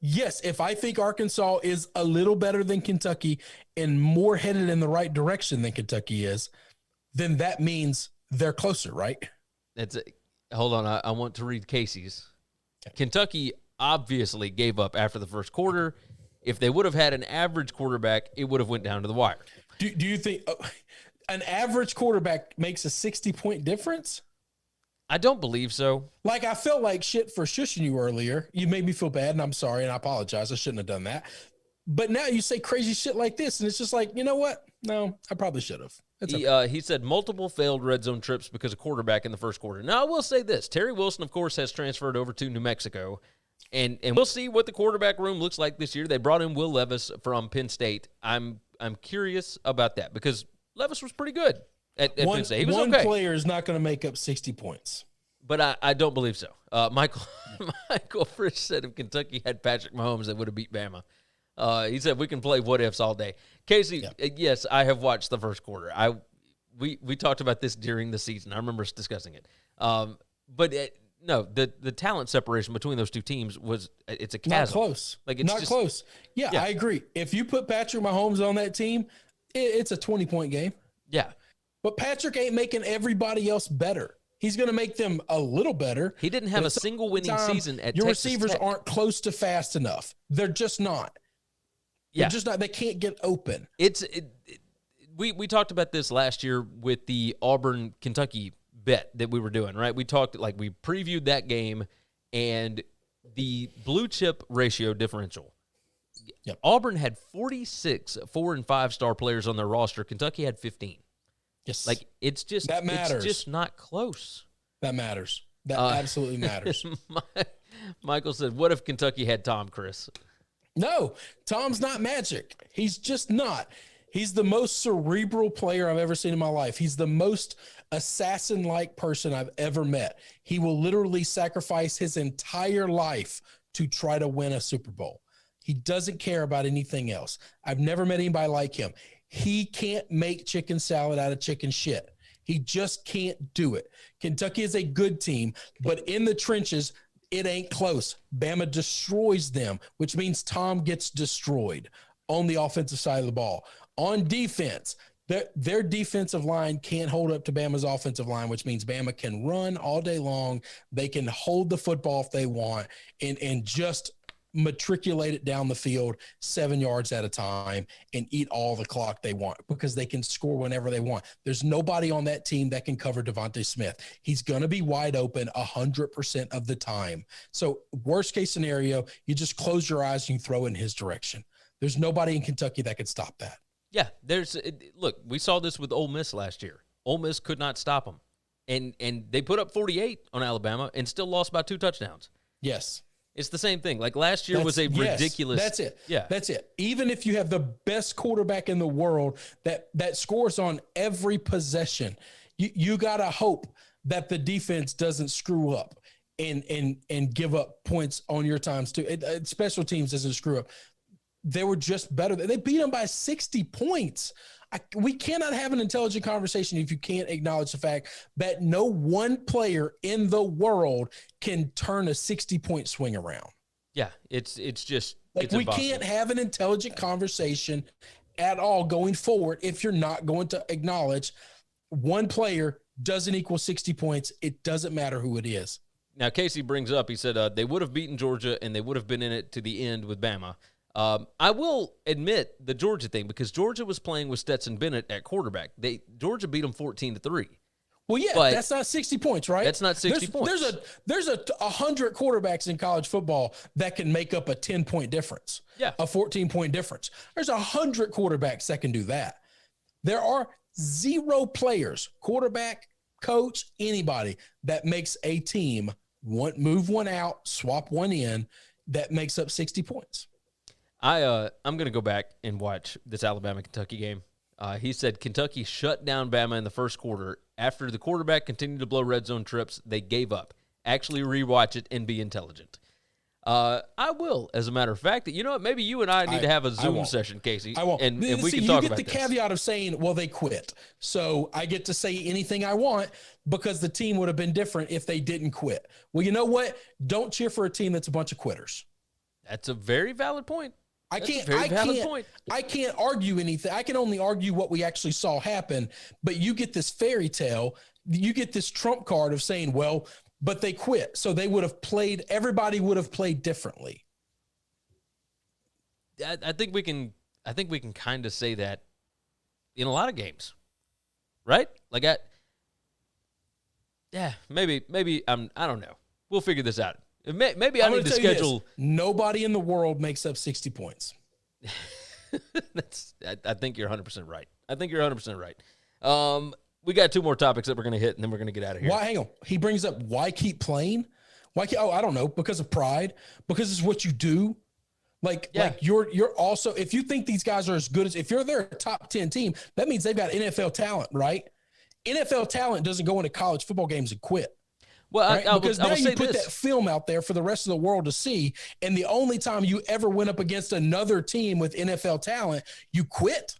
Yes, if I think Arkansas is a little better than Kentucky and more headed in the right direction than Kentucky is, then that means they're closer, right? Hold on. I want to read Casey's. Okay. Kentucky obviously gave up after the first quarter. If they would have had an average quarterback, it would have went down to the wire. Do you think an average quarterback makes a 60-point difference? I don't believe so. Like, I felt like shit for shushing you earlier. You made me feel bad, and I'm sorry, and I apologize. I shouldn't have done that. But now you say crazy shit like this, and it's just like, you know what? No, I probably should have. He said multiple failed red zone trips because of quarterback in the first quarter. Now, I will say this. Terry Wilson, of course, has transferred over to New Mexico, and we'll see what the quarterback room looks like this year. They brought in Will Levis from Penn State. I'm curious about that because Levis was pretty good at Penn State. He was one okay. player is not going to make up 60 points. But I don't believe so. Michael Frisch said if Kentucky had Patrick Mahomes, they would have beat Bama. He said we can play what ifs all day. Casey, yes, I have watched the first quarter. We talked about this during the season. I remember us discussing it. But no, the talent separation between those two teams it's a chasm. Not close. Like it's not just, close. Yeah, I agree. If you put Patrick Mahomes on that team, it's a 20-point game. Yeah. But Patrick ain't making everybody else better. He's going to make them a little better. He didn't have a single winning season at your Texas receivers Tech. aren't close to fast enough. They're just not. Yeah. They're just not. They can't get open. We talked about this last year with the Auburn-Kentucky bet that we were doing, right? We previewed that game and the blue chip ratio differential. Yep. Auburn had 46 4- and 5-star players on their roster. Kentucky had 15. Yes. Like it's just that matters. It's just not close. That matters. That absolutely matters. Michael said, "What if Kentucky had Tom, Chris?" No, Tom's not magic. He's just not. He's the most cerebral player I've ever seen in my life. He's the most assassin-like person I've ever met. He will literally sacrifice his entire life to try to win a Super Bowl. He doesn't care about anything else. I've never met anybody like him. He can't make chicken salad out of chicken shit. He just can't do it. Kentucky is a good team, but in the trenches, it ain't close. Bama destroys them, which means Tom gets destroyed on the offensive side of the ball. On defense, their defensive line can't hold up to Bama's offensive line, which means Bama can run all day long. They can hold the football if they want and just matriculate it down the field 7 yards at a time and eat all the clock they want because they can score whenever they want. There's nobody on that team that can cover Devontae Smith. He's going to be wide open 100% of the time. So worst case scenario, you just close your eyes and you throw in his direction. There's nobody in Kentucky that can stop that. Yeah, look, we saw this with Ole Miss last year. Ole Miss could not stop them. And they put up 48 on Alabama and still lost by 2 touchdowns. Yes. It's the same thing. Like last year was a ridiculous. That's it. Yeah. That's it. Even if you have the best quarterback in the world that scores on every possession, you got to hope that the defense doesn't screw up and give up points on your times too. Special teams doesn't screw up. They were just better. They beat them by 60 points. We cannot have an intelligent conversation if you can't acknowledge the fact that no one player in the world can turn a 60-point swing around. Yeah, it's just like it's we impossible. can't have an intelligent conversation at all going forward if you're not going to acknowledge one player doesn't equal 60 points. It doesn't matter who it is. Now, Casey brings up, he said they would have beaten Georgia and they would have been in it to the end with Bama. I will admit the Georgia thing because Georgia was playing with Stetson Bennett at quarterback. Georgia beat them 14-3. Well, yeah, but that's not 60 points, right? That's not 60 points. There's 100 quarterbacks in college football that can make up a 10-point difference. Yeah, a 14-point difference. There's 100 quarterbacks that can do that. There are 0 players, quarterback, coach, anybody that makes a team move one out, swap one in, that makes up 60 points. I'm going to go back and watch this Alabama-Kentucky game. He said Kentucky shut down Bama in the first quarter. After the quarterback continued to blow red zone trips, they gave up. Actually rewatch it and be intelligent. I will, as a matter of fact. You know what? Maybe you and I need to have a Zoom session, Casey. I won't. And we can talk about this. You get the caveat of saying, well, they quit. So I get to say anything I want because the team would have been different if they didn't quit. Well, you know what? Don't cheer for a team that's a bunch of quitters. That's a very valid point. I can't argue anything. I can only argue what we actually saw happen. But you get this fairy tale, you get this trump card of saying, well, but they quit. So they would have played, everybody would have played differently. I think we can kind of say that in a lot of games. Right? Like Yeah, maybe I don't know. We'll figure this out. Maybe I need to schedule. Nobody in the world makes up 60 points. I think you're 100% right. I think you're 100% right. We got 2 more topics that we're going to hit, and then we're going to get out of here. Why? Hang on. He brings up why keep playing? I don't know. Because of pride. Because it's what you do. Like you're also, if you think these guys are as good as, if you're their top 10 team, that means they've got NFL talent, right? NFL talent doesn't go into college football games and quit. Well, right? Because now you put this. that film out there for the rest of the world to see, and the only time you ever went up against another team with NFL talent, you quit.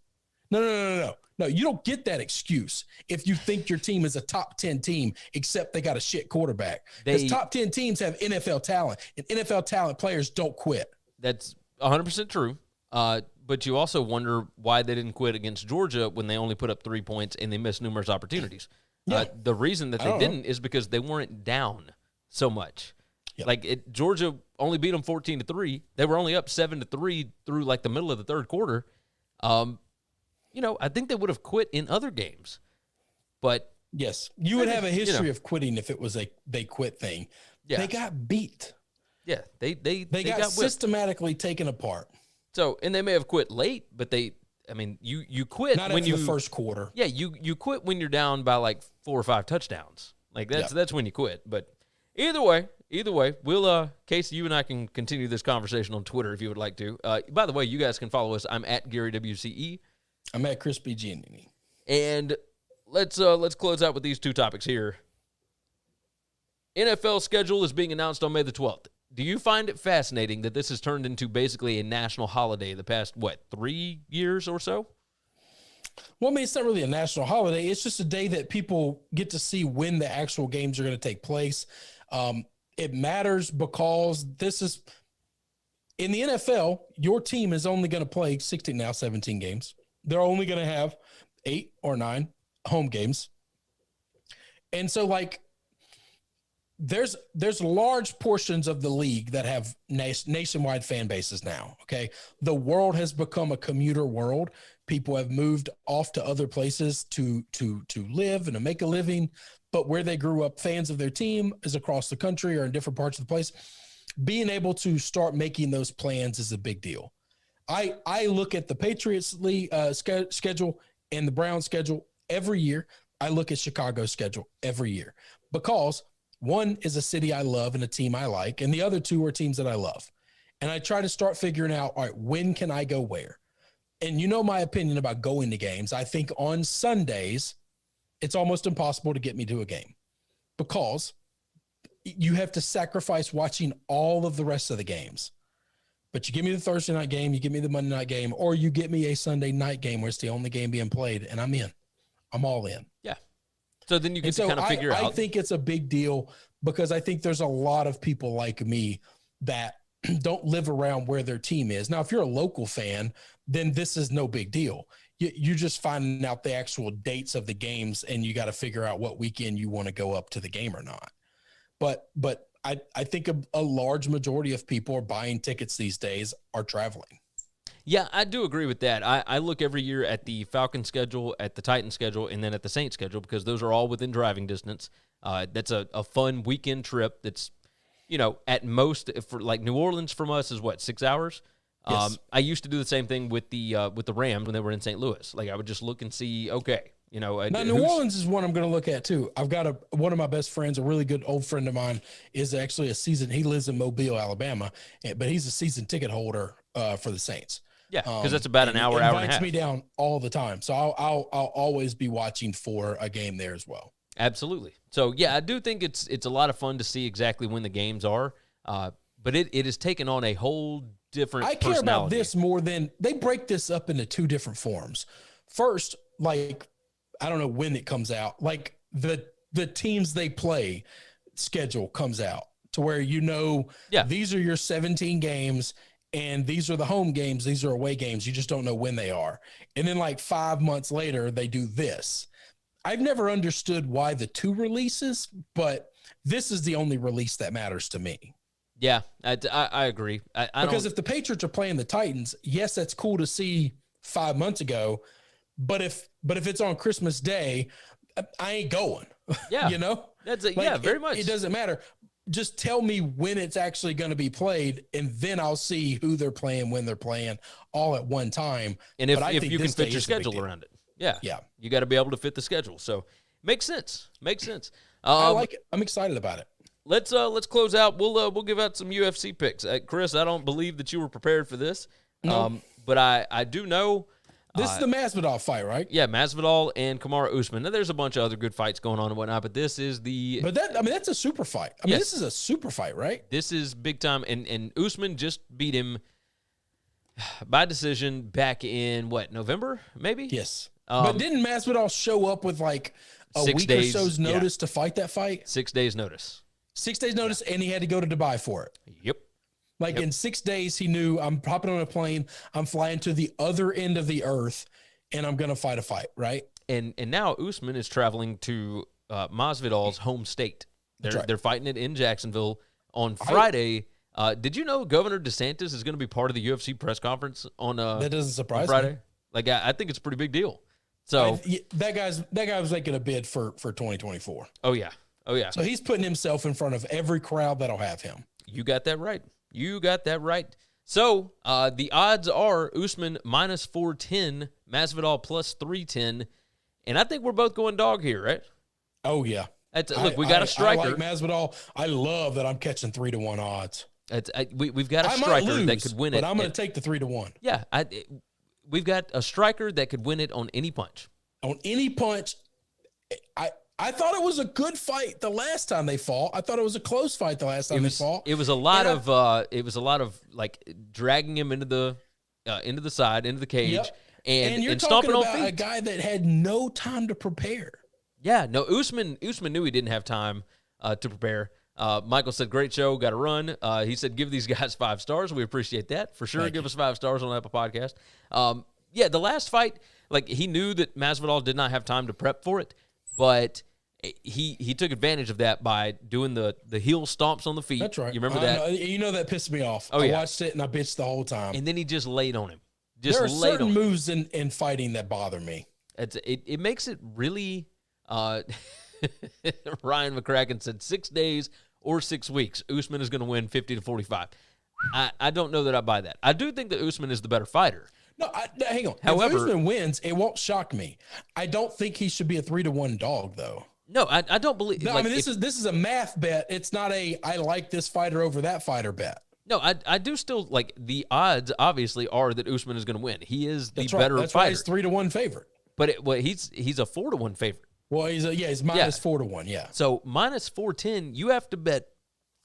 No. You don't get that excuse if you think your team is a top 10 team, except they got a shit quarterback. Because top 10 teams have NFL talent, and NFL talent players don't quit. That's 100% true. But you also wonder why they didn't quit against Georgia when they only put up 3 points and they missed numerous opportunities. Yeah. The reason that they didn't is because they weren't down so much. Yep. Like Georgia only beat them 14-3. They were only up 7-3 through like the middle of the third quarter. I think they would have quit in other games. But yes, you would have a history of quitting if it was a they quit thing. Yeah. They got beat. Yeah, they got systematically taken apart. So, and they may have quit late, but you quit not when the first quarter. Yeah, you quit when you're down by like 4 or 5 touchdowns. Like that's when you quit. But either way, we'll Casey, you and I can continue this conversation on Twitter if you would like to. By the way, you guys can follow us. I'm at Gary WCE. I'm at Chris BG. And let's close out with these 2 topics here. NFL schedule is being announced on May the 12th. Do you find it fascinating that this has turned into basically a national holiday the past, 3 years or so? Well, it's not really a national holiday. It's just a day that people get to see when the actual games are going to take place. It matters because this is – in the NFL, your team is only going to play 17 games. They're only going to have 8 or 9 home games. And so, there's large portions of the league that have nationwide fan bases now, okay? The world has become a commuter world. People have moved off to other places to live and to make a living, but where they grew up, fans of their team is across the country or in different parts of the place. Being able to start making those plans is a big deal. I look at the Patriots league schedule and the Browns schedule every year. I look at Chicago's schedule every year because one is a city I love and a team I like, and the other 2 are teams that I love. And I try to start figuring out, all right, when can I go where? And you know my opinion about going to games. I think on Sundays, it's almost impossible to get me to a game because you have to sacrifice watching all of the rest of the games. But you give me the Thursday night game, you give me the Monday night game, or you get me a Sunday night game where it's the only game being played, and I'm in. I'm all in. Yeah. So then you get to kind of figure out. I think it's a big deal because I think there's a lot of people like me that don't live around where their team is. Now, if you're a local fan, then this is no big deal. You're just finding out the actual dates of the games, and you got to figure out what weekend you want to go up to the game or not. But I think a large majority of people are buying tickets these days are traveling. Yeah, I do agree with that. I look every year at the Falcons schedule, at the Titans schedule, and then at the Saints schedule because those are all within driving distance. That's a fun weekend trip that's, at most, for like New Orleans from us is 6 hours? Yes. I used to do the same thing with the Rams when they were in St. Louis. Like I would just look and see, okay. Now, New Orleans is one I'm going to look at too. I've got one of my best friends, a really good old friend of mine, is actually he lives in Mobile, Alabama, but he's a season ticket holder for the Saints. Yeah, because that's about an hour and a half. Invites me down all the time, so I'll always be watching for a game there as well. Absolutely. So yeah, I do think it's a lot of fun to see exactly when the games are, but it has taken on a whole different. I care about this more than they break this up into 2 different forms. First, I don't know when it comes out. Like the teams they play schedule comes out to where these are your 17 games and these are the home games, these are away games. You just don't know when they are. And then 5 months later, they do this. I've never understood why the 2 releases, but this is the only release that matters to me. Yeah, I agree. Because if the Patriots are playing the Titans, yes, that's cool to see 5 months ago. But if it's on Christmas Day, I ain't going. Yeah. You know? That's it. Yeah, very much. It doesn't matter. Just tell me when it's actually going to be played, and then I'll see who they're playing, when they're playing, all at one time. And if you can fit your schedule around it. Yeah. Yeah. You got to be able to fit the schedule. So makes sense. Makes sense. I like it. I'm excited about it. Let's close out. We'll give out some UFC picks. Chris, I don't believe that you were prepared for this. No. But I do know. This is the Masvidal fight, right? Yeah, Masvidal and Kamaru Usman. Now, there's a bunch of other good fights going on and whatnot, but this is the. But that's a super fight. This is a super fight, right? This is big time, and Usman just beat him by decision back in November, maybe? Yes. But didn't Masvidal show up with like a 6 week days, or so's notice to fight that fight? 6 days notice. 6 days notice, and he had to go to Dubai for it. Yep. In 6 days, he knew I'm hopping on a plane, I'm flying to the other end of the earth, and I'm going to fight a fight, right? And now Usman is traveling to Masvidal's home state. They're fighting it in Jacksonville on Friday. Did you know Governor DeSantis is going to be part of the UFC press conference on that doesn't surprise Friday? me. I think it's a pretty big deal. So that guy was making a bid for 2024. Oh yeah. So he's putting himself in front of every crowd that'll have him. You got that right. So the odds are Usman minus 410, Masvidal plus 310, and I think we're both going dog here, right? Oh yeah. Look, we got a striker. I like Masvidal. I love that I'm catching 3-1 odds. We've got a striker that could win it. But I'm going to take the 3-1. Yeah, we've got a striker that could win it on any punch. On any punch. I thought it was a good fight the last time they fought. I thought it was a close fight the last time they fought. It was a lot of like dragging him into the side, into the cage, yep. and you're stomping talking on about feet. A guy that had no time to prepare. Yeah, no, Usman knew he didn't have time to prepare. Michael said, "Great show, got to run." He said, "Give these guys 5 stars. We appreciate that for sure. Give us 5 stars on Apple Podcast." Yeah, the last fight, like he knew that Masvidal did not have time to prep for it, but he took advantage of that by doing the heel stomps on the feet. That's right. You remember that? You know that pissed me off. Oh, I watched it and I bitched the whole time. And then he just laid on him. There are certain moves in fighting that bother me. It makes it really. Ryan McCracken said 6 days or 6 weeks. Usman is going to win 50-45. I don't know that I buy that. I do think that Usman is the better fighter. No, hang on. However, if Usman wins, it won't shock me. I don't think he should be a 3-1 dog, though. No, I don't believe. No, like, this is a math bet. It's not a I like this fighter over that fighter bet. No, I do still like the odds. Obviously, are that Usman is going to win. He is the better That's fighter. That's why he's 3-1 favorite. But he's a 4-1 favorite. Well, he's minus 4-1. Yeah. So minus 410, you have to bet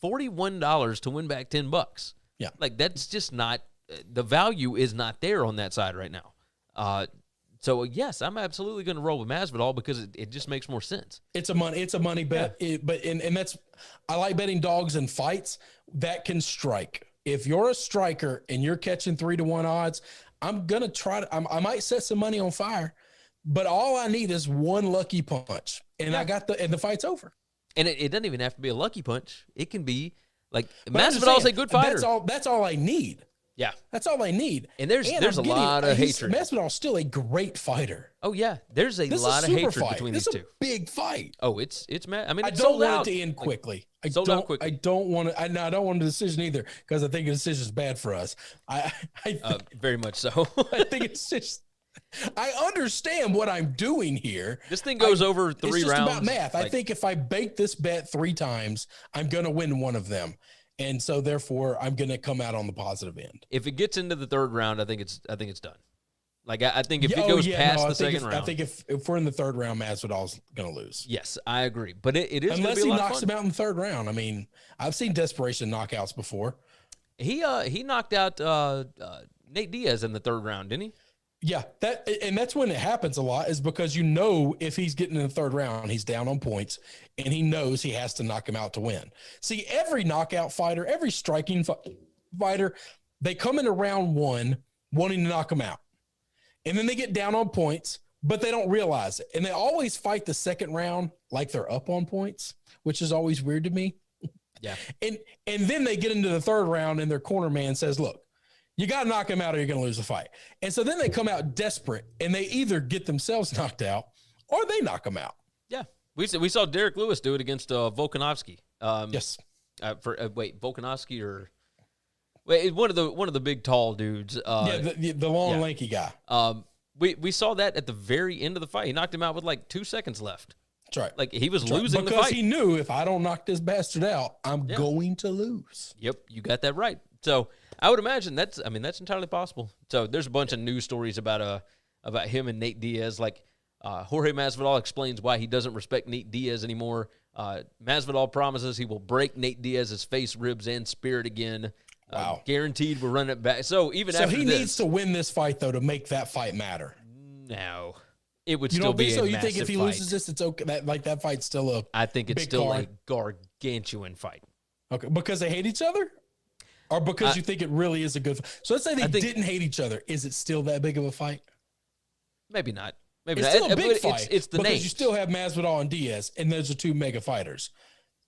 $41 to win back $10. Yeah. Like that's just not the value is not there on that side right now. So yes, I'm absolutely going to roll with Masvidal because it just makes more sense. It's a money bet. Yeah. And that's I like betting dogs in fights that can strike. If you're a striker and you're catching 3-1 odds, I'm gonna try to. I might set some money on fire, but all I need is one lucky punch, and I got and the fight's over. And it doesn't even have to be a lucky punch. It can be like Masvidal's a good fighter. That's all I need. Yeah, that's all I need. And there's a lot of hatred. Masvidal's still a great fighter. Oh yeah, there's a lot of hatred between these two. This is a big fight. Oh, it's mad. I mean, I don't want it to end quickly. I don't want to. I don't want a decision either because I think a decision is bad for us. Very much so. I think it's just. I understand what I'm doing here. This thing goes over 3 rounds. It's just about math. I think if I bake this bet 3 times, I'm going to win one of them. And so therefore I'm going to come out on the positive end. If it gets into the 3rd round, I think it's done. Like I think if it goes past the 2nd round. I think if we're in the 3rd round, Masvidal's going to lose. Yes, I agree. But it is unless he knocks him out in the 3rd round. I mean, I've seen desperation knockouts before. He knocked out Nate Diaz in the 3rd round, didn't he? Yeah, that's when it happens a lot is because if he's getting in the 3rd round, he's down on points and he knows he has to knock him out to win. See, every knockout fighter, every striking fighter, they come into round 1 wanting to knock him out. And then they get down on points, but they don't realize it. And they always fight the 2nd round like they're up on points, which is always weird to me. Yeah. And then they get into the 3rd round and their corner man says, look, you got to knock him out or you're going to lose the fight. And so then they come out desperate and they either get themselves knocked out or they knock him out. Yeah. We saw Derek Lewis do it against Volkanovski. Yes. Volkanovski or one of the big tall dudes. The long lanky guy. We saw that at the very end of the fight. He knocked him out with like 2 seconds left. That's right. Like he was losing the fight because he knew if I don't knock this bastard out, I'm going to lose. Yep, you got that right. So I would imagine that's entirely possible. So there's a bunch of news stories about him and Nate Diaz. Like Jorge Masvidal explains why he doesn't respect Nate Diaz anymore. Masvidal promises he will break Nate Diaz's face, ribs, and spirit again. Wow. Guaranteed we'll run it back. So he needs to win this fight, though, to make that fight matter. No. It would still be a massive fight. You think if he loses this, it's okay? That fight's still I think it's still a gargantuan fight. Okay, because they hate each other? Or because you think it really is a good fight? So let's say they didn't hate each other. Is it still that big of a fight? Maybe not. It's still a big fight. It's the because names. You still have Masvidal and Diaz, and those are two mega fighters.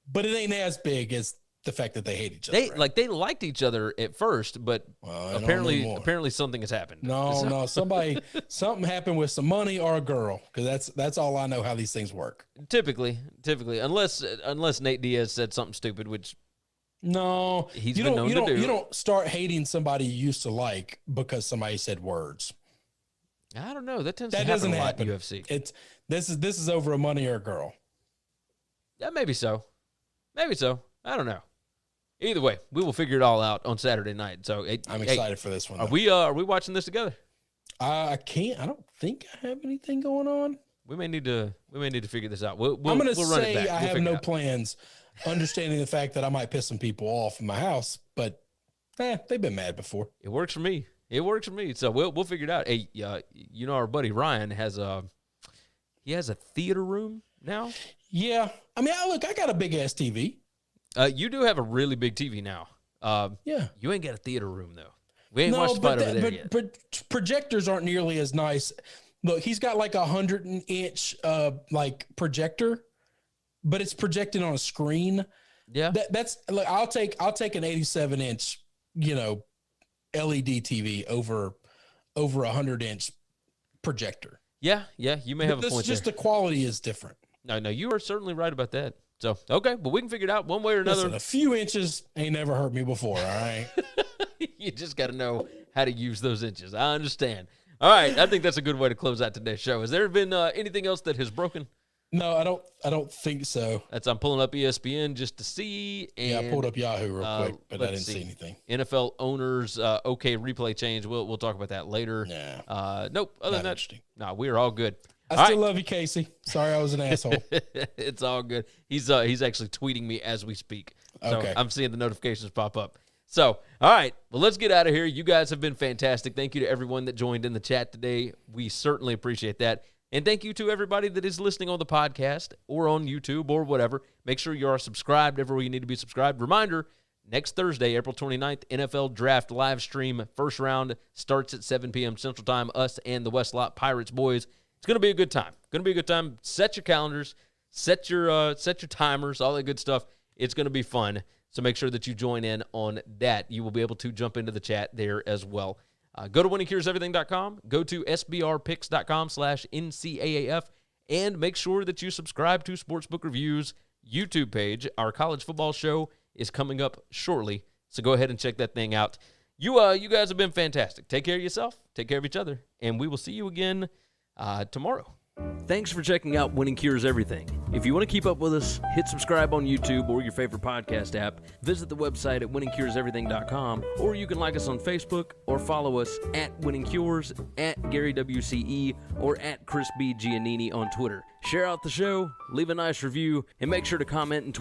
But it ain't as big as the fact that they hate each other. They liked each other at first, but apparently something has happened. No, something happened with some money or a girl, because that's all I know how these things work. Typically, unless Nate Diaz said something stupid, which he's been known to do. You don't start hating somebody you used to like because somebody said words. I don't know. That tends to happen a lot in UFC. This is over a money or a girl. Yeah, maybe so. I don't know. Either way, we will figure it all out on Saturday night. So I'm excited for this one. Are we watching this together? I can't. I don't think I have anything going on. We may need to figure this out. I'm going to say I have no plans, understanding the fact that I might piss some people off in my house, but they've been mad before. It works for me. So we'll figure it out. Hey, our buddy Ryan has a theater room now. Yeah. I mean, I got a big ass TV. You do have a really big TV now. Yeah. You ain't got a theater room, though. We ain't watched the fight over there yet. But projectors aren't nearly as nice. Look, he's got like 100-inch projector, but it's projected on a screen. Yeah. Look, I'll take an 87-inch, LED TV over a 100-inch projector. Yeah, you may have a point there. Just the quality is different. No, you are certainly right about that. So, okay, but we can figure it out one way or another. Listen, a few inches ain't never hurt me before, all right? You just got to know how to use those inches. I understand. All right, I think that's a good way to close out today's show. Has there been anything else that has broken? No, I don't think so. I'm pulling up ESPN just to see. And, I pulled up Yahoo real quick, but I didn't see anything. NFL owners, replay change. We'll talk about that later. Yeah. Nope. Other than that, no, we're all good. I still love you, Casey. Sorry I was an asshole. It's all good. He's actually tweeting me as we speak. So okay. I'm seeing the notifications pop up. So, all right. Well, let's get out of here. You guys have been fantastic. Thank you to everyone that joined in the chat today. We certainly appreciate that. And thank you to everybody that is listening on the podcast or on YouTube or whatever. Make sure you are subscribed everywhere you need to be subscribed. Reminder, next Thursday, April 29th, NFL Draft live stream. First round starts at 7 p.m. Central Time. Us and the West Lot Pirates boys. It's going to be a good time. Set your calendars, set your timers, all that good stuff. It's going to be fun. So make sure that you join in on that. You will be able to jump into the chat there as well. Go to winningcureseverything.com. Go to sbrpicks.com/NCAAF. And make sure that you subscribe to Sportsbook Review's YouTube page. Our college football show is coming up shortly. So go ahead and check that thing out. You guys have been fantastic. Take care of yourself. Take care of each other. And we will see you again tomorrow. Thanks for checking out Winning Cures Everything. If you want to keep up with us, hit subscribe on YouTube or your favorite podcast app. Visit the website at winningcureseverything.com, or you can like us on Facebook or follow us at Winning Cures, at Gary WCE, or at Chris B. Giannini on Twitter. Share out the show, leave a nice review, and make sure to comment and tweet.